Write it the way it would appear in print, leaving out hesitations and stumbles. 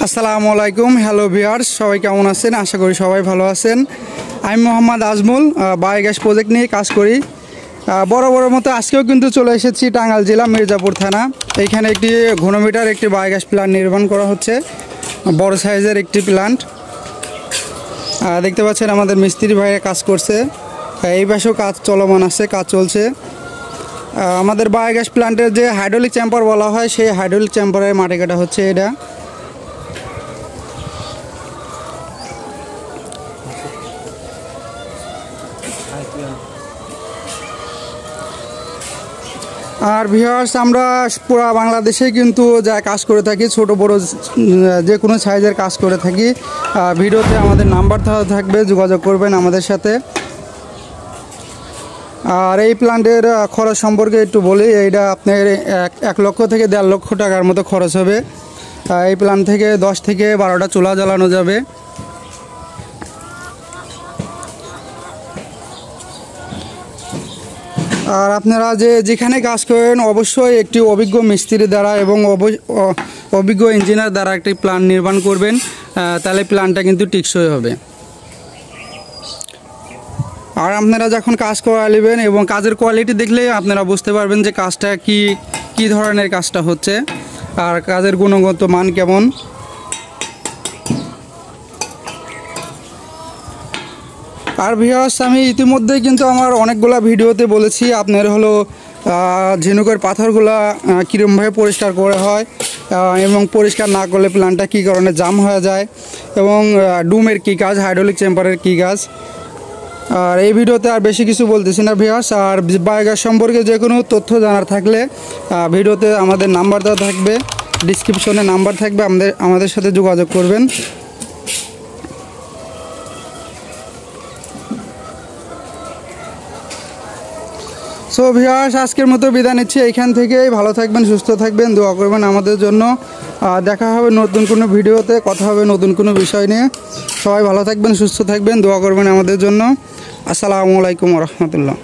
আসসালামু আলাইকুম। Hello viewers, সবাই কেমন আছেন? আশা করি সবাই ভালো আছেন। আমি মোহাম্মদ আজমল, বায়োগ্যাস প্রজেক্ট নিয়ে কাজ করি। বড় মতো আজকেও কিন্তু চলে এসেছি টাঙ্গাইল জেলা মির্জাপুর থানা। এইখানে একটি ঘনমিটার একটি বায়োগ্যাস প্ল্যান্ট নির্মাণ করা হচ্ছে, বড় সাইজের একটি প্ল্যান্ট। দেখতে পাচ্ছেন আমাদের মিস্ত্রি ভাইরা কাজ করছে। এই পাশেও কাজ চলমান আছে, কাজ চলছে। আমাদের বায়োগ্যাস প্ল্যান্টের যে হাইড্রোলিক চেম্বার বলা হয়, সেই হাইড্রোলিক চেম্বারে মাটি কাটা হচ্ছে এটা। আর ভিউয়ার্স, আমরা পুরো বাংলাদেশে কিন্তু যা কাজ করে থাকি, ছোট বড় যে কোনো সাইজের কাজ করে থাকি। ভিডিওতে আমাদের নাম্বার থাকবে, যোগাযোগ করবেন আমাদের সাথে। আর এই প্ল্যান্টের খরচ সম্পর্কে একটু বলি। এইটা আপনার 1 লক্ষ থেকে 1.5 লক্ষ টাকার মতো খরচ হবে। এই প্ল্যান্ট থেকে 10 থেকে 12টা চুলা জ্বালানো যাবে। আর আপনারা যেখানে কাজ করেন, অবশ্যই একটি অভিজ্ঞ মিস্ত্রি দ্বারা এবং অভিজ্ঞ ইঞ্জিনিয়ার দ্বারা একটি প্ল্যান নির্মাণ করবেন, তাহলে প্ল্যানটা কিন্তু টেকসই হবে। আর আপনারা যখন কাজ করা নেবেন এবং কাজের কোয়ালিটি দেখলে আপনারা বুঝতে পারবেন যে কাজটা কী ধরনের কাজটা হচ্ছে আর কাজের গুণগত মান কেমন। আর ভিউয়ার্স, আমি ইতিমধ্যেই কিন্তু আমার অনেকগুলো ভিডিওতে বলেছি আপনার হলো ঝিনুকের পাথরগুলা কীরকমভাবে পরিষ্কার করা হয় এবং পরিষ্কার না করলে প্ল্যান্টটা কী কারণে জাম হয়ে যায় এবং ডুমের কী কাজ, হাইড্রোলিক চেম্বারের কী কাজ। আর এই ভিডিওতে আর বেশি কিছু বলতেছি না ভিউয়ার্স। আর বায়োগ্যাস সম্পর্কে যে কোনো তথ্য জানার থাকলে ভিডিওতে আমাদের নাম্বার দেওয়া থাকবে, ডিসক্রিপশনে নাম্বার থাকবে, আমাদের সাথে যোগাযোগ করবেন। সো ভিউয়ার্স, আজকের মতো বিদায় নিচ্ছি এইখান থেকেই। ভালো থাকবেন, সুস্থ থাকবেন, দোয়া করবেন আমাদের জন্য। দেখা হবে নতুন কোনো ভিডিওতে, কথা হবে নতুন কোনো বিষয় নিয়ে। সবাই ভালো থাকবেন, সুস্থ থাকবেন, দোয়া করবেন আমাদের জন্য। আসসালামু আলাইকুম ওয়া রাহমাতুল্লাহ।